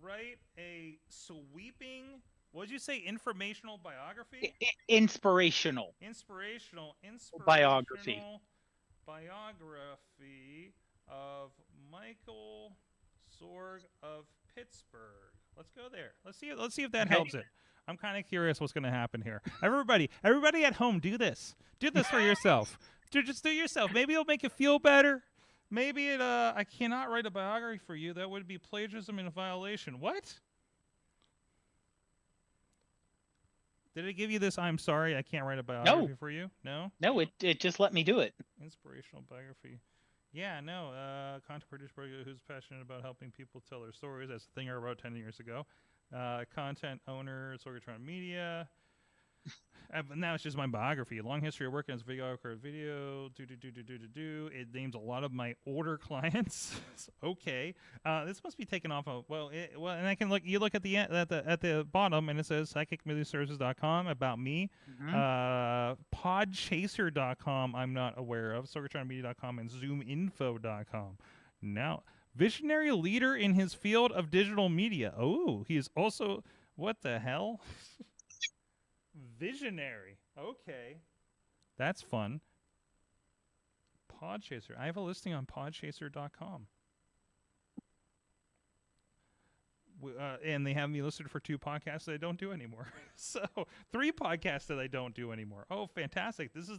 write a sweeping What did you say? Informational biography? Inspirational biography of Michael Sorg of Pittsburgh. Let's go there. Let's see if that helps it. I'm kind of curious what's going to happen here. Everybody at home, do this. Do this for yourself. Just do yourself. Maybe it'll make you feel better. Maybe it. I cannot write a biography for you. That would be plagiarism and a violation. What? Did it give you this? I'm sorry, I can't write a biography for you. No. No, it just let me do it. Inspirational biography. Yeah, no. Content producer who's passionate about helping people tell their stories. That's the thing I wrote 10 years ago. Content owner, Sorgatron Media. Now it's just my biography. A long history of working as a video. It names a lot of my older clients. Okay, this must be taken off of and I can look. You look at the at the bottom, and it says psychicmediaservices.com about me. Podchaser.com. I'm not aware of. Sorgatronmedia.com and zoominfo.com. Now, visionary leader in his field of digital media. Oh, he is also what the hell? Visionary. Okay. That's fun. Podchaser. I have a listing on podchaser.com. And they have me listed for 2 podcasts that I don't do anymore. So 3 podcasts that I don't do anymore. Oh, fantastic. This is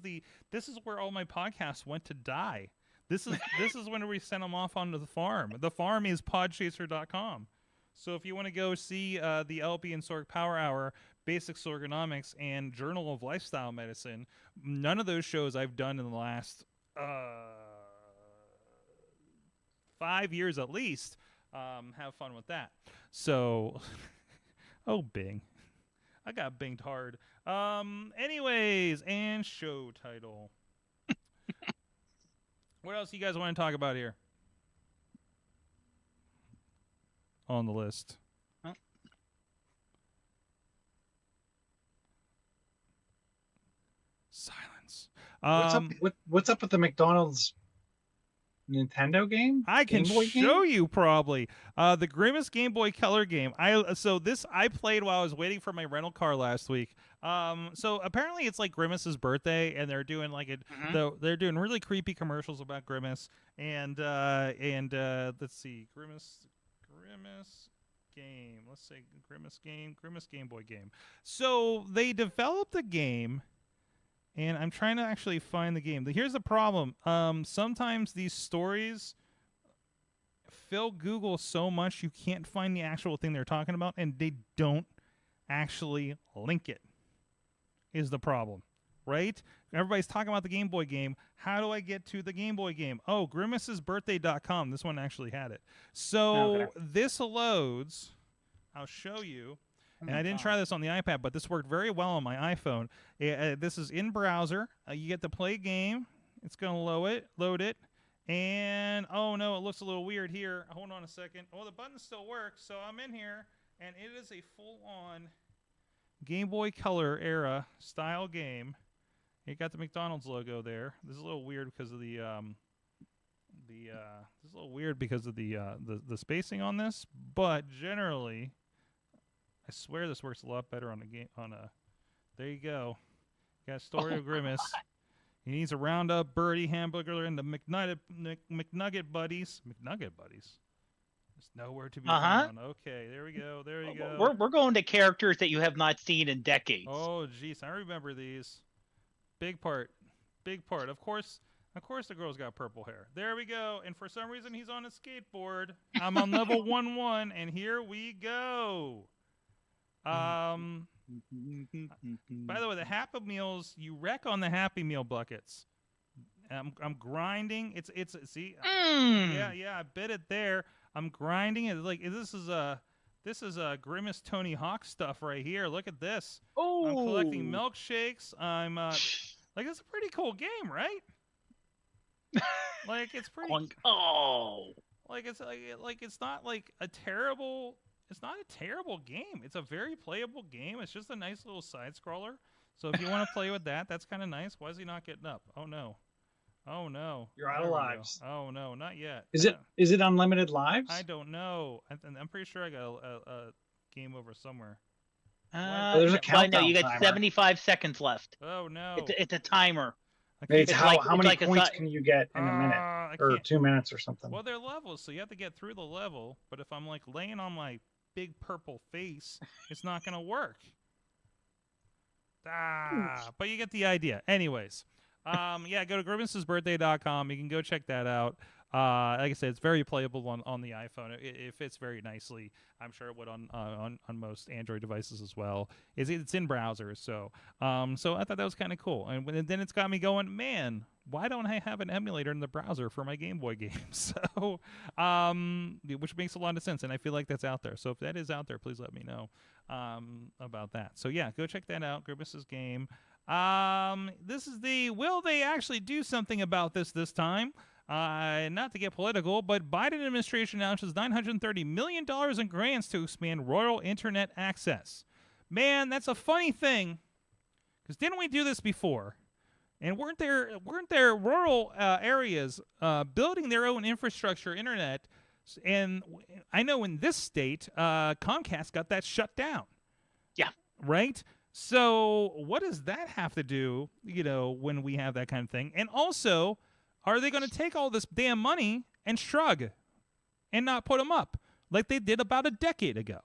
where all my podcasts went to die. This is when we sent them off onto the farm. The farm is podchaser.com. So if you want to go see the LP and Sorg Power Hour, Basic Sorgonomics, and Journal of Lifestyle Medicine, none of those shows I've done in the last 5 years at least. Have fun with that. So, oh, Bing. I got binged hard. Anyways, and show title. What else do you guys want to talk about here? On the list. Huh? Silence. What's up with the McDonald's Nintendo game? I can show you probably the Grimace Game Boy Color game. I played while I was waiting for my rental car last week. So apparently it's like Grimace's birthday, and they're doing like they're doing really creepy commercials about Grimace, and let's see, Grimace game. Let's say Grimace Game Boy game. So they developed a game. And I'm trying to actually find the game. Here's the problem. Sometimes these stories fill Google so much you can't find the actual thing they're talking about, and they don't actually link it, is the problem, right? Everybody's talking about the Game Boy game. How do I get to the Game Boy game? Oh, grimacesbirthday.com. This one actually had it. So this loads. I'll show you. And I didn't try this on the iPad, but this worked very well on my iPhone. This is in browser. You get to play a game. It's going to load it. And, oh, no, it looks a little weird here. Hold on a second. Oh, the button still works. So I'm in here, and it is a full-on Game Boy Color era style game. You got the McDonald's logo there. This is a little weird because of the spacing on this, but generally, I swear this works a lot better on a game. There you go. You got a story of Grimace. He needs to round up Birdie, Hamburger, and the McNugget buddies. McNugget buddies. There's nowhere to be found. Okay, there we go. There you go. We're going to characters that you have not seen in decades. Oh, jeez, I remember these. Big part. Of course, the girl's got purple hair. There we go. And for some reason, he's on a skateboard. I'm on level 1-1, and here we go. By the way, the Happy Meals, you wreck on the Happy Meal buckets. I'm grinding. It's see, yeah, I bit it there. I'm grinding it. Like this is a Grimace Tony Hawk stuff right here. Look at this. Oh, I'm collecting milkshakes. I'm like, it's a pretty cool game, right? Like it's pretty. Like it's not like a terrible. It's not a terrible game. It's a very playable game. It's just a nice little side scroller. So if you want to play with that, that's kind of nice. Why is he not getting up? Oh no. You're out of lives. Oh no, not yet. Is it unlimited lives? I don't know. I'm pretty sure I got a game over somewhere. there's a countdown no, you got timer. 75 seconds left. Oh no! It's a timer. It's how many points can you get in a minute or 2 minutes or something? Well, they're levels, so you have to get through the level. But if I'm like laying on my big purple face, it's not gonna work. But you get the idea. Anyways, yeah, go to grimacesbirthday.com. You can go check that out. Like I said, it's very playable on the iPhone. It fits very nicely. I'm sure it would on most Android devices as well. It's in browsers, so I thought that was kind of cool. And then it's got me going, man, why don't I have an emulator in the browser for my Game Boy games? So, which makes a lot of sense, and I feel like that's out there. So if that is out there, please let me know about that. So yeah, go check that out. Grimace's game. This is will they actually do something about this time? Not to get political, but Biden administration announces $930 million in grants to expand rural internet access. Man, that's a funny thing, because didn't we do this before? And weren't there rural areas building their own infrastructure internet? And I know in this state, Comcast got that shut down. Yeah. Right? So what does that have to do, when we have that kind of thing? And also, are they going to take all this damn money and shrug and not put them up like they did about a decade ago?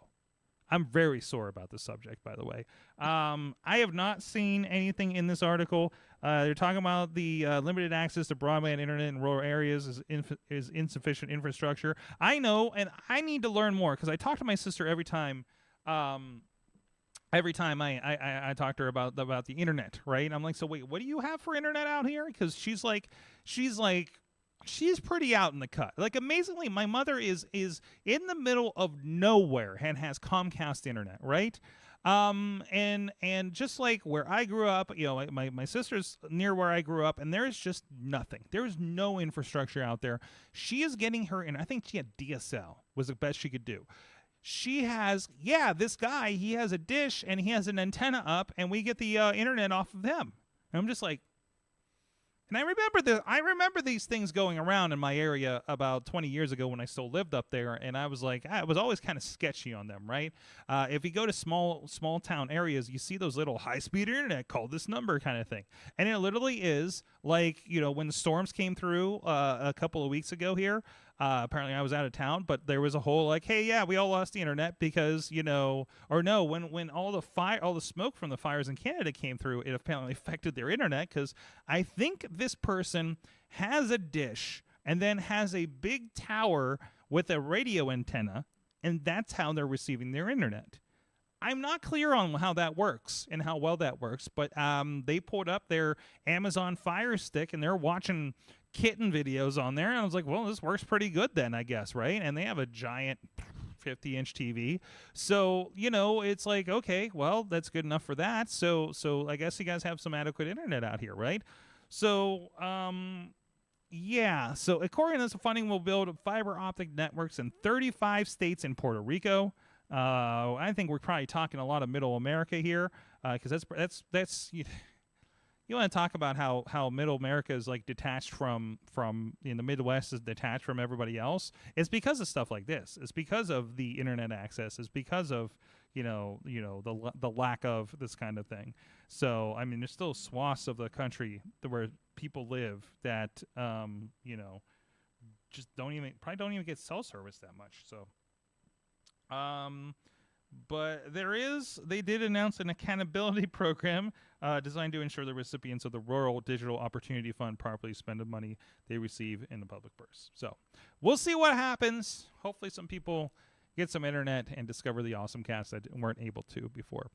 I'm very sore about this subject, by the way. I have not seen anything in this article. They're talking about the limited access to broadband internet in rural areas is insufficient infrastructure. I know, and I need to learn more, because I talk to my sister every time I talk to her about the internet, right? And I'm like, so wait, what do you have for internet out here? Because she's pretty out in the cut. Like, amazingly, my mother is in the middle of nowhere and has Comcast internet, right? And just like where I grew up, my sister's near where I grew up, and there's just nothing. There's no infrastructure out there. She is getting her, and I think she had DSL was the best she could do. She has, this guy, he has a dish and he has an antenna up, and we get the internet off of him. And I'm just like, and I remember these things going around in my area about 20 years ago when I still lived up there, and I was like, I was always kind of sketchy on them, right? If you go to small town areas, you see those little high-speed internet, call this number kind of thing. And it literally is like, when the storms came through a couple of weeks ago here, apparently I was out of town, but there was a whole like, hey, yeah, we all lost the internet because, when all the smoke from the fires in Canada came through, it apparently affected their internet, because I think this person has a dish and then has a big tower with a radio antenna, and that's how they're receiving their internet. I'm not clear on how that works and how well that works, but they pulled up their Amazon Fire Stick and they're watching kitten videos on there, and I was like, well, this works pretty good then, I guess, right? And they have a giant 50-inch TV, so it's like, okay, well, that's good enough for that. So I guess you guys have some adequate internet out here, right? So so according to this, funding will build fiber optic networks in 35 states in Puerto Rico. I think we're probably talking a lot of Middle America here, because that's you want to talk about how Middle America is like detached from in the Midwest is detached from everybody else. It's because of stuff like this. It's because of the internet access. It's because of the lack of this kind of thing. So I mean, there's still swaths of the country where people live that just don't even get cell service that much. So but they did announce an accountability program designed to ensure the recipients of the Rural Digital Opportunity Fund properly spend the money they receive in the public purse. So we'll see what happens. Hopefully some people get some internet and discover the AwesomeCast that weren't able to before.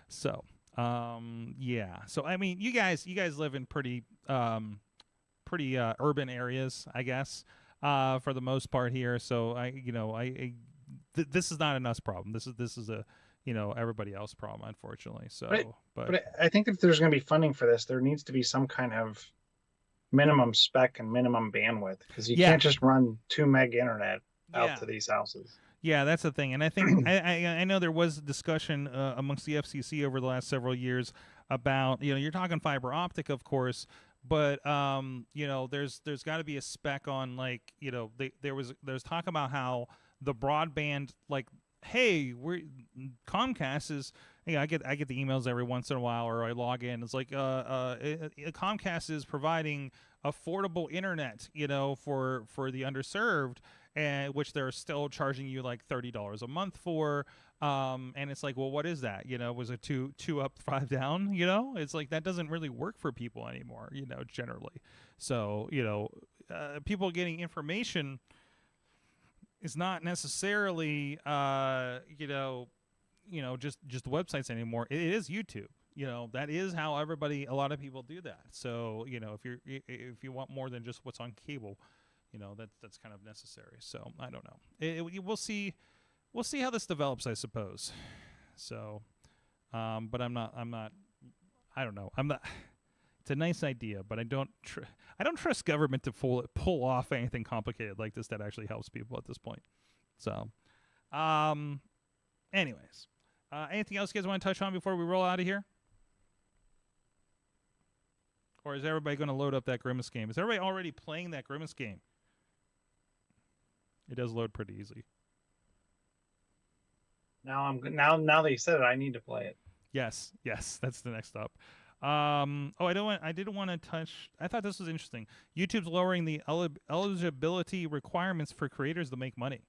So so I mean, you guys live in pretty urban areas, I guess, for the most part here. So this is not an us problem. This is a everybody else problem, unfortunately. So, but I think if there's going to be funding for this, there needs to be some kind of minimum spec and minimum bandwidth, because you can't just run 2 meg internet out to these houses. Yeah, that's the thing. And I think I know there was discussion amongst the FCC over the last several years about you're talking fiber optic, of course, but there's got to be a spec on, like, there's talk about how the broadband, like hey, Comcast is. I get the emails every once in a while, or I log in. It's like Comcast is providing affordable internet, for the underserved, and which they're still charging you like $30 a month for. And it's like, well, what is that? Was it two up, 5 down? It's like that doesn't really work for people anymore, generally. So, people getting information is not necessarily, just websites anymore. It is YouTube. That is how a lot of people do that. So, if you want more than just what's on cable, that's kind of necessary. So I don't know. We'll see. We'll see how this develops, I suppose. So, but I'm not. I don't know. I'm not. It's a nice idea, but I don't trust government to pull off anything complicated like this that actually helps people at this point. So, anyways, anything else you guys want to touch on before we roll out of here? Or is everybody going to load up that Grimace game? Is everybody already playing that Grimace game? It does load pretty easy. Now that you said it, I need to play it. Yes, that's the next up. I didn't want to touch. I thought this was interesting. YouTube's lowering the eligibility requirements for creators to make money.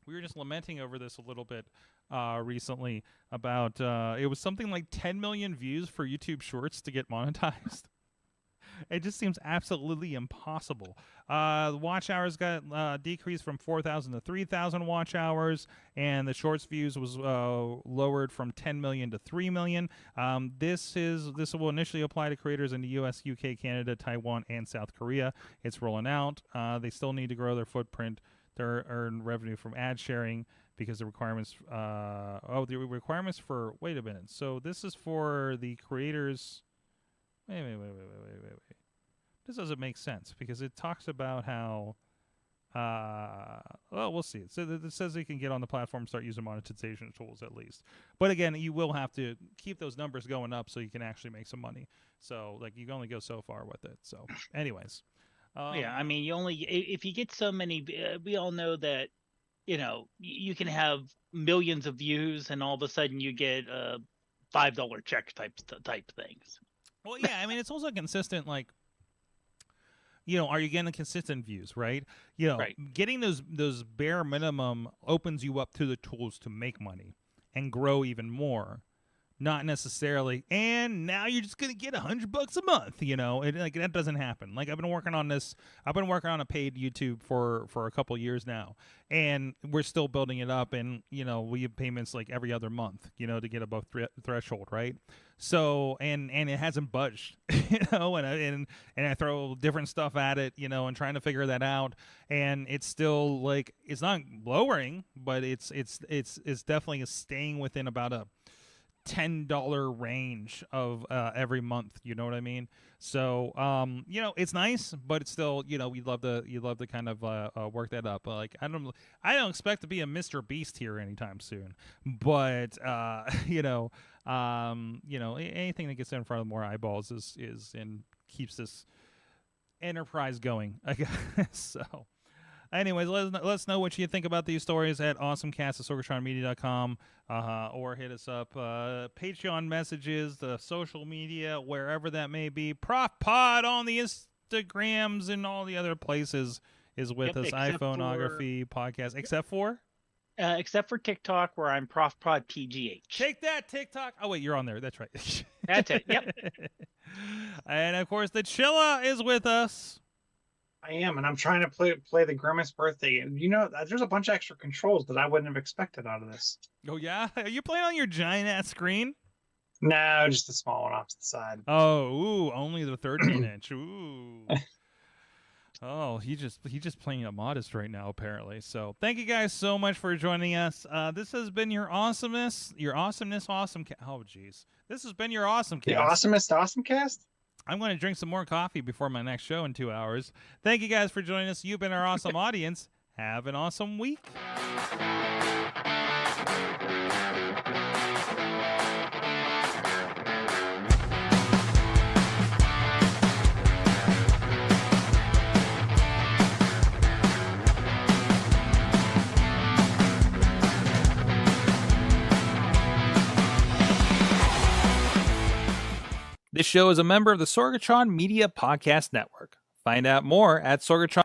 We were just lamenting over this a little bit recently about it was something like 10 million views for YouTube Shorts to get monetized. It just seems absolutely impossible. The watch hours got decreased from 4,000 to 3,000 watch hours, and the shorts views was lowered from 10 million to 3 million. This will initially apply to creators in the U.S., UK, Canada, Taiwan, and South Korea. It's rolling out. They still need to grow their footprint. They earn revenue from ad sharing because the requirements. The requirements for. Wait a minute. So this is for the creators. Wait. This doesn't make sense because it talks about how, we'll see. It says they can get on the platform and start using monetization tools at least. But again, you will have to keep those numbers going up so you can actually make some money. So, like, you can only go so far with it. So, anyways. Yeah, I mean, if you get so many, we all know that, you can have millions of views and all of a sudden you get $5 check type things. Well, yeah, I mean, it's also consistent, like, are you getting consistent views, right? Right. Getting those bare minimum opens you up to the tools to make money and grow even more. Not necessarily, and now you're just gonna get $100 a month. That doesn't happen. Like, I've been working on this. I've been working on a paid YouTube for a couple years now, and we're still building it up. And we have payments like every other month, to get above threshold, right? So and it hasn't budged, and I throw different stuff at it, and trying to figure that out, and it's still like it's not lowering, but it's definitely staying within about a $10 range of every month. You know what I mean? So it's nice, but it's still you'd love to kind of work that up. Like, I don't expect to be a Mr. Beast here anytime soon, but anything that gets in front of more eyeballs is and keeps this enterprise going, I guess. So anyways, let us know what you think about these stories at AwesomeCast@sorgatronmedia.com, or hit us up, Patreon messages, the social media, wherever that may be. Prof Pod on the Instagrams and all the other places is with us. iPhoneography podcast, except for TikTok, where I'm Prof Pod PGH. Take that, TikTok. Oh wait, you're on there. That's right. That's it. Yep. And of course, the Chilla is with us. I am, and I'm trying to play the Grimace birthday. There's a bunch of extra controls that I wouldn't have expected out of this. Oh yeah, are you playing on your giant ass screen? No, just the small one off to the side. Oh, ooh, only the 13-inch. Ooh. Oh, he's just playing it modest right now, apparently. So thank you guys so much for joining us. This has been your awesomeness, awesome. Oh, jeez, this has been your AwesomeCast. The AwesomeCast. I'm going to drink some more coffee before my next show in 2 hours. Thank you guys for joining us. You've been our awesome audience. Have an awesome week. This show is a member of the Sorgatron Media Podcast Network. Find out more at Sorgatron.